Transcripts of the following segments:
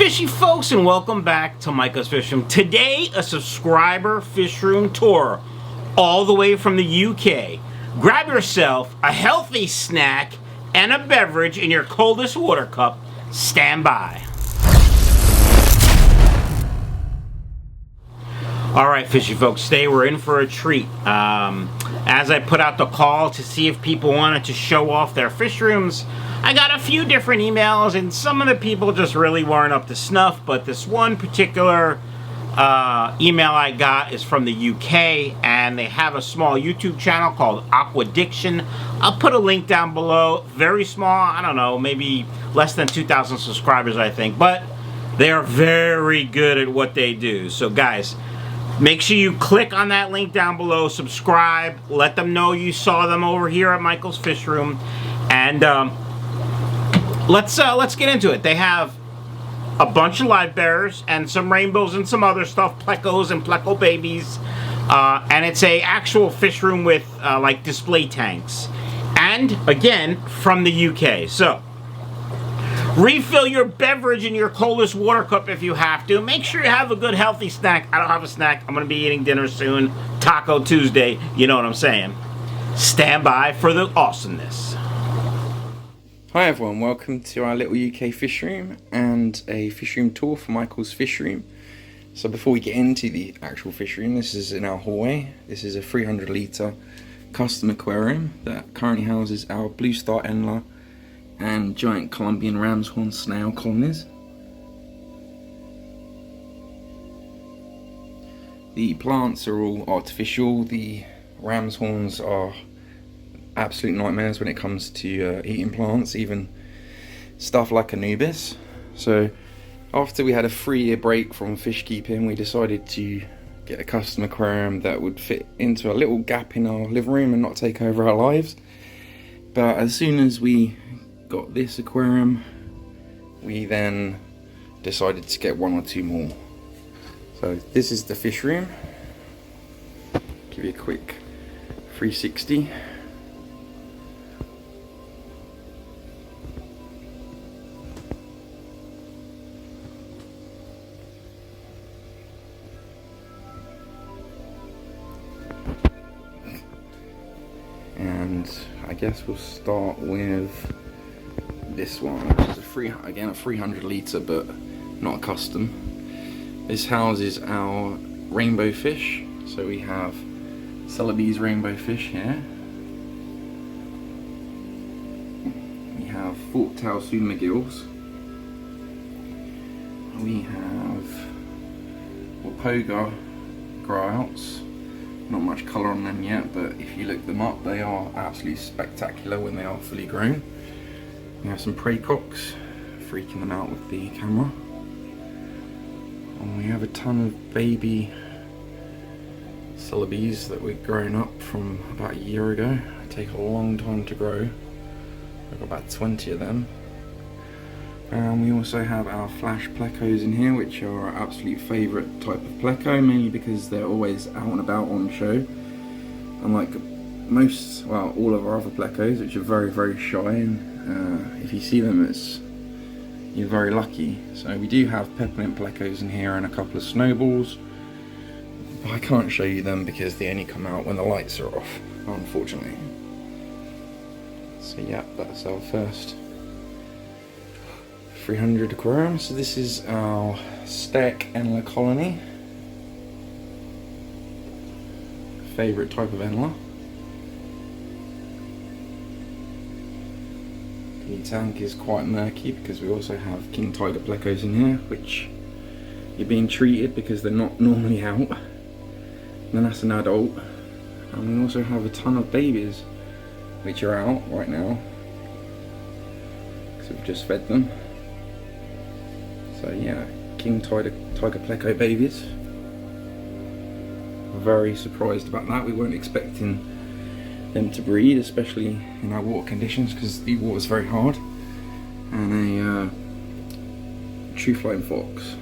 Fishy folks, and welcome back to Micah's Fish Room. Today, a subscriber fish room tour all the way from the UK. Grab yourself a healthy snack and a beverage in your coldest water cup. Stand by. Alright, fishy folks, today we're in for a treat. As I put out the call to see if people wanted to show off their fish rooms, I got a few different emails, and some of the people just really weren't up to snuff, but this one particular email I got is from the UK, and they have a small YouTube channel called Aquadiction. I'll put a link down below. Very small, I don't know, maybe less than 2,000 subscribers, I think, but they are very good at what they do. So guys, make sure you click on that link down below, subscribe, let them know you saw them over here at Michael's Fish Room, and let's get into it. They have a bunch of live bearers and some rainbows and some other stuff, plecos and pleco babies, and it's a actual fish room with like display tanks, and again from the UK. So refill your beverage in your coldest water cup if you have to. Make sure you have a good healthy snack. I don't have a snack. I'm going to be eating dinner soon. Taco Tuesday. You know what I'm saying. Stand by for the awesomeness. Hi everyone, welcome to our little UK fish room and a fish room tour for Michael's Fish Room. So before we get into the actual fish room, this is in our hallway. This is a 300 litre custom aquarium that currently houses our blue star Enla and giant Colombian ram's horn snail colonies. The plants are all artificial. The ram's horns are absolute nightmares when it comes to eating plants, even stuff like Anubis. So after we had a 3-year break from fish keeping, we decided to get a custom aquarium that would fit into a little gap in our living room and not take over our lives. But as soon as we got this aquarium, we then decided to get 1 or 2 more. So this is the fish room. Give you a quick 360. And I guess we'll start with this one, which is a 300 litre, but not a custom. This houses our rainbow fish. So we have Celebes rainbow fish here. We have fork-tailed Mcgills. We have Wapoga growouts. Not much colour on them yet, but if you look them up, they are absolutely spectacular when they are fully grown. We have some Plecos, freaking them out with the camera. And we have a ton of baby Celebes that we've grown up from about a year ago. They take a long time to grow. We've got about 20 of them. And we also have our flash plecos in here, which are our absolute favourite type of pleco, mainly because they're always out and about on show. Unlike most, well, all of our other plecos, which are very, very shy, and if you see them, you're very lucky. So we do have peppermint plecos in here and a couple of snowballs. But I can't show you them because they only come out when the lights are off, unfortunately. So yeah, that's our first 300 aquarium. So this is our Stack Enla colony. Favourite type of Enla. The tank is quite murky because we also have king tiger plecos in here, which you're being treated because they're not normally out. And then that's an adult. And we also have a ton of babies which are out right now because we've just fed them. So yeah, king tiger pleco babies. Very surprised about that. We weren't expecting them to breed, especially in our water conditions, because the water's very hard. And a true flying fox,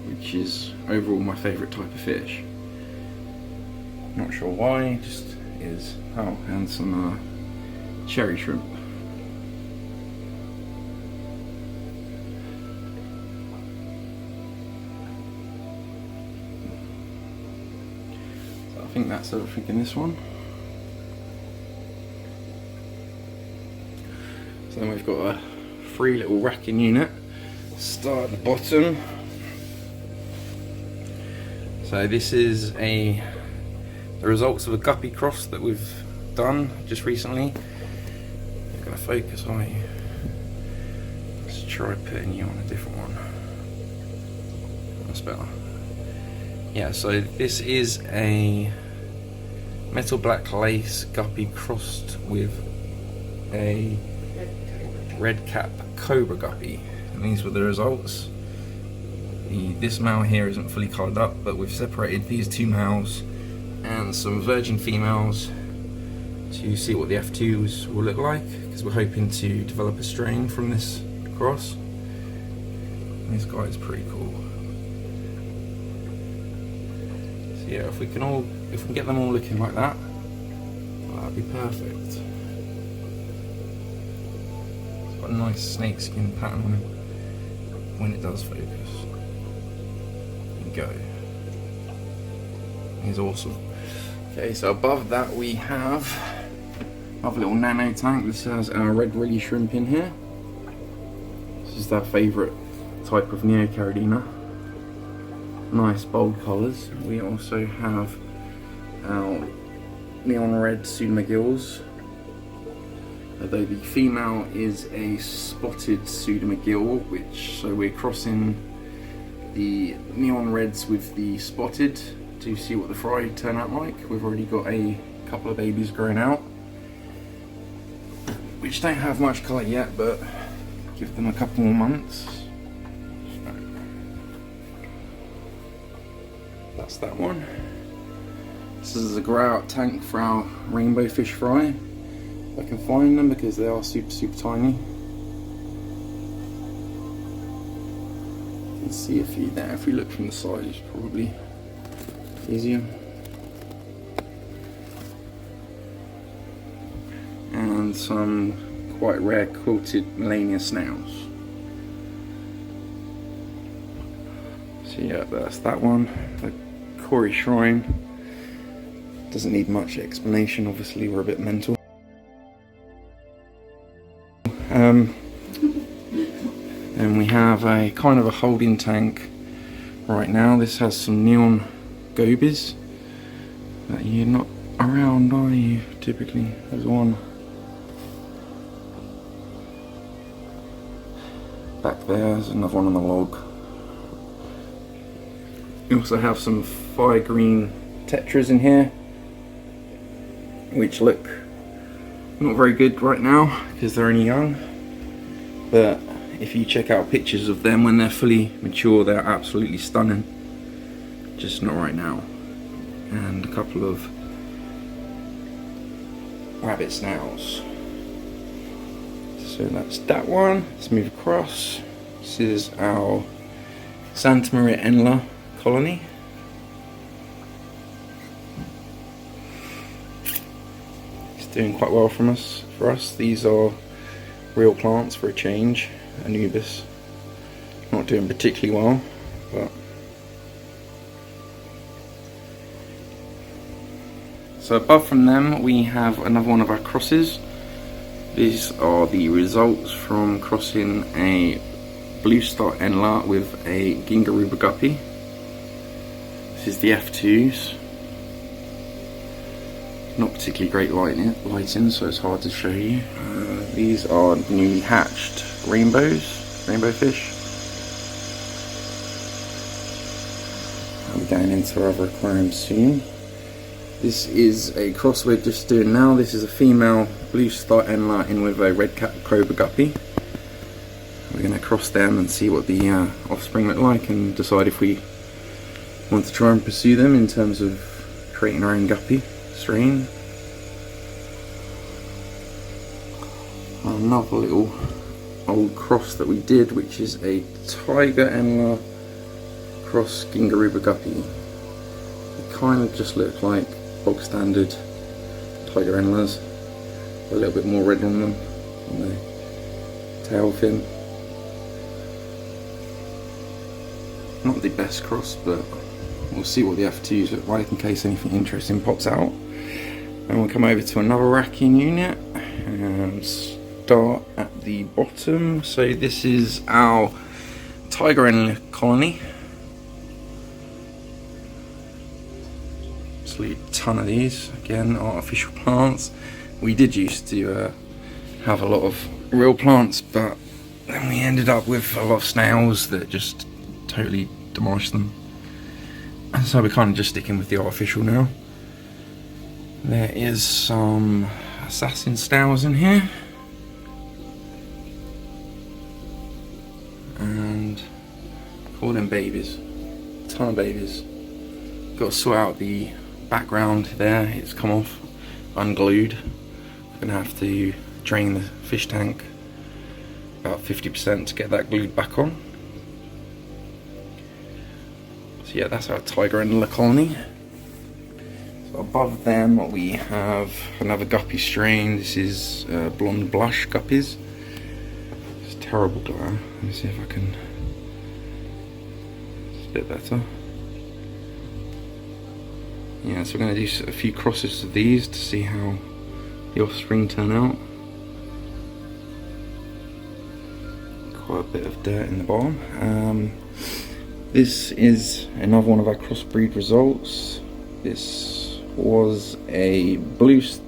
which is overall my favourite type of fish. Not sure why, just is. Oh, and some cherry shrimp. I think that's everything in this one. So then we've got a 3 little racking unit. Start at the bottom. So this is the results of a guppy cross that we've done just recently. I'm going to focus on you. Let's try putting you on a different one. That's better. Yeah, so this is a metal black lace guppy crossed with a red cap Cobra guppy. And these were the results. This male here isn't fully coloured up, but we've separated these 2 males and some virgin females to see what the F2s will look like, because we're hoping to develop a strain from this cross. And this guy is pretty cool. So yeah, if we can get them all looking like that, that'd be perfect. It's got a nice snakeskin pattern on him when it does focus. Go. He's awesome. Okay, so above that we have a little nano tank. This has our red willy shrimp in here. This is our favourite type of Neocaridina. Nice bold colours. We also have our neon red Mcgills. Although the female is a spotted Mcgill, so we're crossing the neon reds with the spotted to see what the fry turn out like. We've already got a couple of babies growing out, which don't have much colour yet, but give them a couple more months. That's that one. This is a grow out tank for our rainbow fish fry. If I can find them, because they are super tiny. See a few there. If we look from the side, it's probably easier. And some quite rare quilted Melania snails. So yeah, that's that one. The Cory Shrine doesn't need much explanation. Obviously, we're a bit mental. And we have a kind of a holding tank right now. This has some neon gobies. You're not around, are you? Typically, there's one back there. There's another one on the log. We also have some fire green Tetras in here, which look not very good right now because they're only young. But if you check out pictures of them when they're fully mature, they're absolutely stunning. Just not right now. And a couple of rabbit snails. So that's that one. Let's move across. This is our Santa Maria Enla colony. It's doing quite well for us. These are real plants for a change. Anubis, not doing particularly well, but so above from them we have another one of our crosses. These are the results from crossing a blue star Enla with a Gingaruba Guppy. This is the F2s. Not particularly great lighting, so it's hard to show you. These are newly hatched rainbow fish. I'll be going into our other aquarium soon. This is a cross we're just doing now. This is a female blue star Enla in with a red cap Cobra Guppy. We're going to cross them and see what the offspring look like and decide if we want to try and pursue them in terms of creating our own guppy strain. Another little old cross that we did, which is a Tiger Enla cross Gingaruba Guppy. They kind of just look like bog standard Tiger Enlas, a little bit more red on them on the tail fin. Not the best cross, but we'll see what the F2s look like in case anything interesting pops out. And we'll come over to another racking unit and start at the bottom. So this is our tiger Enla colony. Absolute ton of these. Again, artificial plants. We did used to have a lot of real plants, but then we ended up with a lot of snails that just totally demolished them. And so we're kind of just sticking with the artificial now. There is some assassin snails in here. And all them babies. A ton of babies. Got to sort out the background there. It's come off, unglued. I'm going to have to drain the fish tank about 50% to get that glued back on. So yeah, that's our tiger Endler colony. So above them we have another guppy strain. This is blonde blush guppies. It's terrible glare. Let me see if I can. It's a bit better. Yeah, so we're going to do a few crosses of these to see how the offspring turn out. Quite a bit of dirt in the bottom. This is another one of our crossbreed results. This was a blue star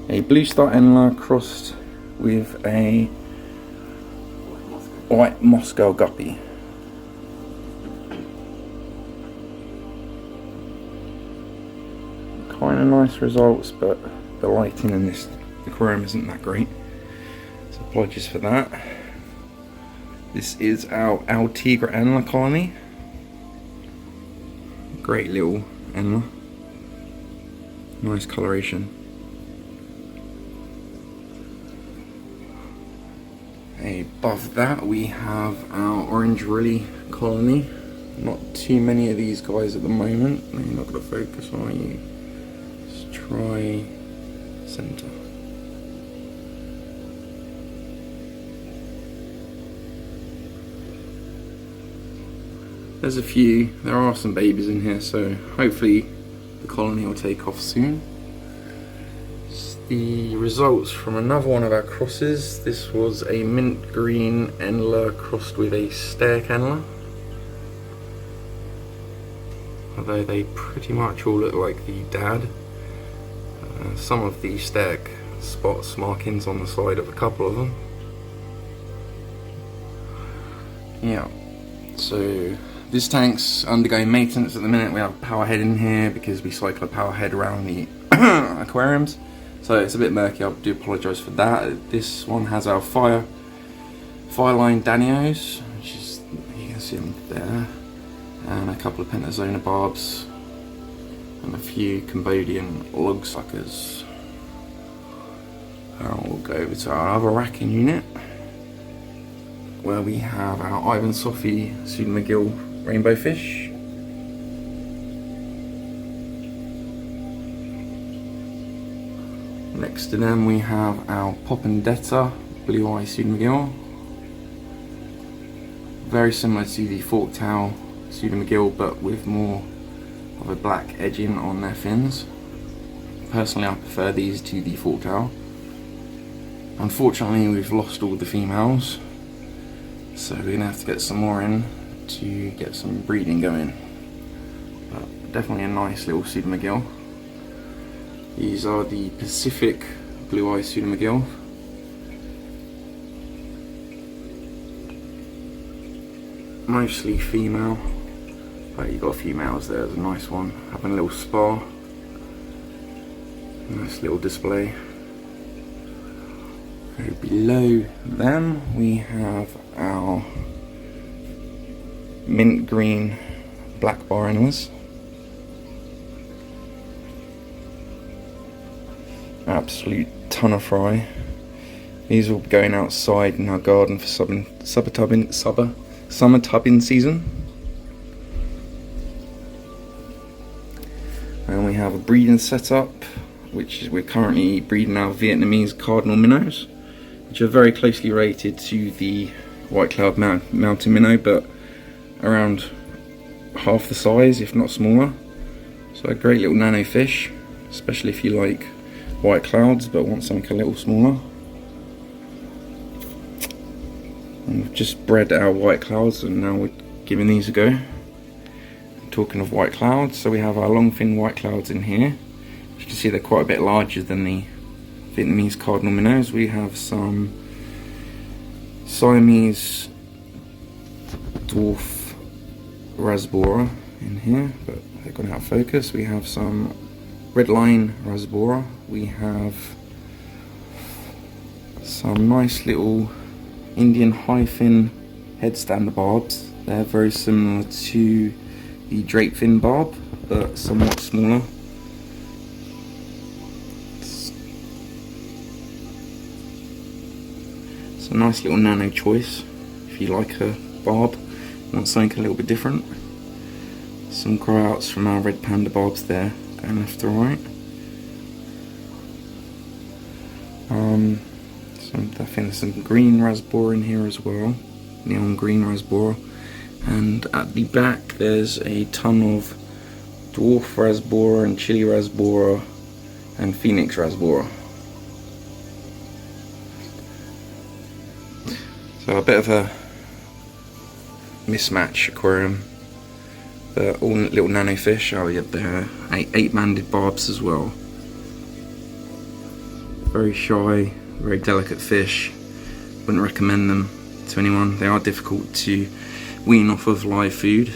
Enla crossed with a white Moscow guppy. Kind of nice results, but the lighting in this aquarium isn't that great, so apologies for that. This is our Tigra Enla colony. Great little Enla. Nice coloration. Above that we have our Orange Rilly colony. Not too many of these guys at the moment. You're not going to focus, are you? Let's try center. There's a few. There are some babies in here, so hopefully the colony will take off soon. It's the results from another one of our crosses. This was a mint green Endler crossed with a Stag Enla. Although they pretty much all look like the dad. Some of the Stag spots markings on the side of a couple of them. Yeah, so this tank's undergoing maintenance at the minute. We have a power head in here because we cycle a power head around the aquariums. So it's a bit murky, I do apologise for that. This one has our Fireline Danios, which is, you can see them there. And a couple of Pentazona barbs. And a few Cambodian log suckers. We'll go over to our other racking unit, where we have our Ivan Sophie Mcgill rainbow fish. Next to them we have our Popendetta blue eye Mcgill. Very similar to the fork tail Mcgill, but with more of a black edging on their fins. Personally, I prefer these to the fork tail. Unfortunately, we've lost all the females, so we're gonna have to get some more in to get some breeding going. But definitely a nice little Mcgill. These are the Pacific blue eye Mcgill. Mostly female, but you've got a few males there. There's a nice one having a little spa. Nice little display. Below them we have our mint green black bar Enlas. Absolute ton of fry. These will be going outside in our garden for summer tubbing season. And we have a breeding setup, which is, we're currently breeding our Vietnamese Cardinal Minnows, which are very closely related to the White Cloud Mountain Minnow, but around half the size, if not smaller. So a great little nano fish, especially if you like white clouds but want something a little smaller. And we've just bred our white clouds and now we're giving these a go. Talking of white clouds, so we have our long fin white clouds in here. As you can see, they're quite a bit larger than the Vietnamese Cardinal minnows. We have some Siamese dwarf Reservoir in here, but they've gone out of focus. We have some Redline Reservoir. We have some nice little Indian high fin headstand barbs. They're very similar to the drape fin barb, but somewhat smaller. It's a nice little nano choice if you like a barb, want something a little bit different. Some grow outs from our red panda barbs there, going left to right. I think there's some green Reservoir in here as well, neon green Reservoir. And at the back there's a ton of dwarf Reservoir and chili Reservoir and phoenix Reservoir. So a bit of a mismatch aquarium. They're all little nano fish. Oh yeah, they're eight-banded barbs as well. Very shy, very delicate fish. Wouldn't recommend them to anyone. They are difficult to wean off of live food.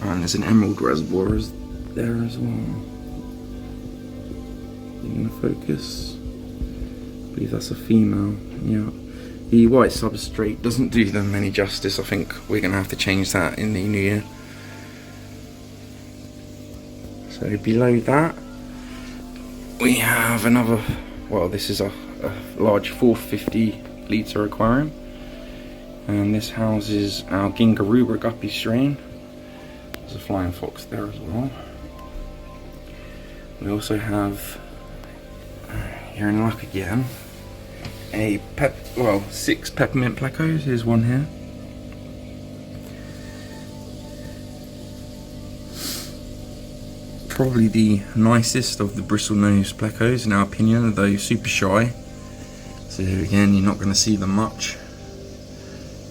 And there's an emerald Reservoir there as well. In the focus. I believe that's a female. Yeah. The white substrate doesn't do them any justice. I think we're going to have to change that in the new year. So below that we have another, well, this is a large 450 litre aquarium, and this houses our Gingaruba Guppy strain. There's a flying fox there as well. We also have, you're in luck again, a 6 Peppermint Plecos. Here's one here. Probably the nicest of the bristlenose Plecos in our opinion, though super shy. So again, you're not going to see them much.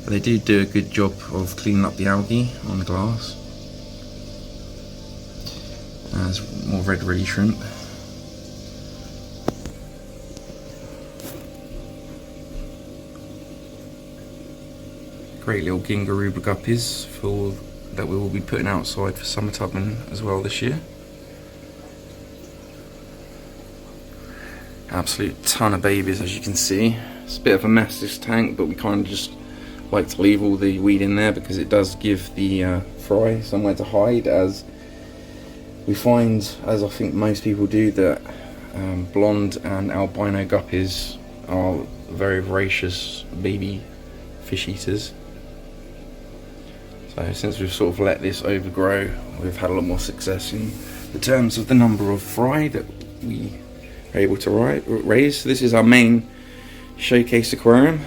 But they do a good job of cleaning up the algae on the glass. There's more red reedy shrimp. Great little Gingaruba guppies that we will be putting outside for summer tubbing as well this year. Absolute ton of babies, as you can see. It's a bit of a mess, this tank, but we kind of just like to leave all the weed in there because it does give the fry somewhere to hide, as we find, as I think most people do, that blonde and albino guppies are very voracious baby fish eaters. So since we've sort of let this overgrow, we've had a lot more success in the terms of the number of fry that we are able to raise. This is our main showcase aquarium.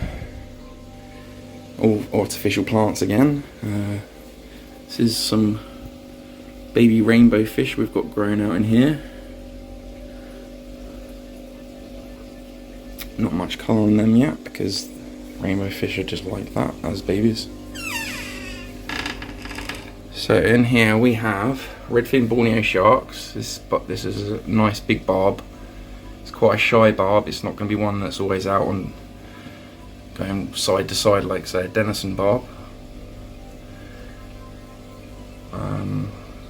All artificial plants again. This is some baby rainbow fish we've got growing out in here. Not much colour on them yet because rainbow fish are just like that as babies. So in here we have Redfin Borneo sharks. This is a nice big barb. It's quite a shy barb. It's not going to be one that's always out on going side to side like, say, a Denison barb.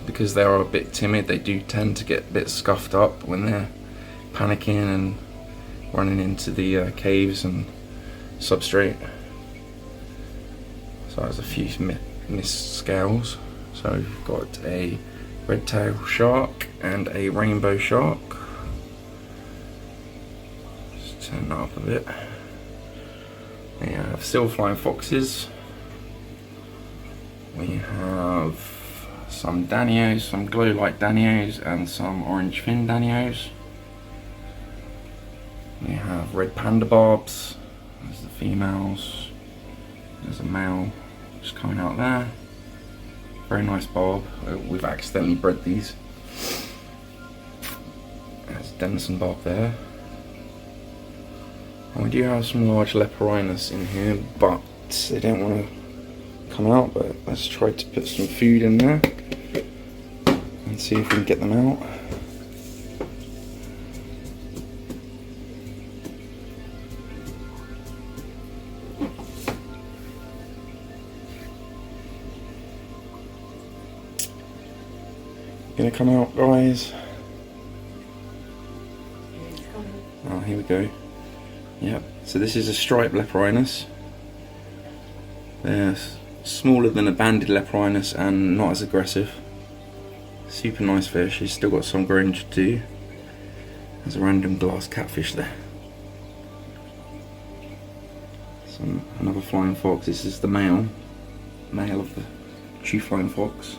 Because they are a bit timid, they do tend to get a bit scuffed up when they're panicking and running into the caves and substrate. So there's a few missed scales. So we've got a red tail shark and a rainbow shark. Just turn that up a bit. We have silver flying foxes. We have some danios, some glow light danios and some orange fin danios. We have red panda barbs, there's the females. There's a male just coming out there. Very nice barb. We've accidentally bred these. There's Denison barb there. And we do have some large Leporinus in here, but they don't want to come out. But let's try to put some food in there and see if we can get them out. Gonna come out, guys. Oh, here we go. Yep, so this is a striped Leporinus. They're smaller than a banded Leporinus and not as aggressive. Super nice fish. He's still got some growing to do. There's a random glass catfish there. Another flying fox. This is the male of the true flying fox.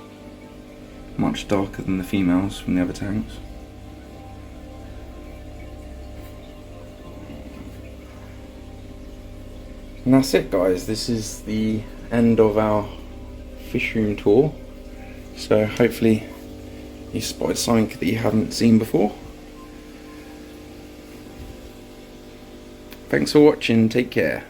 Much darker than the females from the other tanks. And that's it, guys. This is the end of our fish room tour. So hopefully you spotted something that you haven't seen before. Thanks for watching. Take care.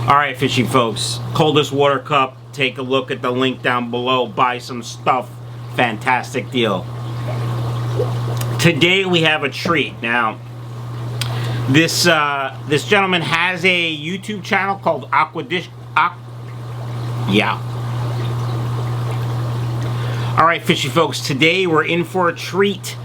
Alright, fishing folks, Coldest Water Cup, take a look at the link down below, buy some stuff, fantastic deal. Today we have a treat. Now, this gentleman has a YouTube channel called Alright, fishy folks, today we're in for a treat.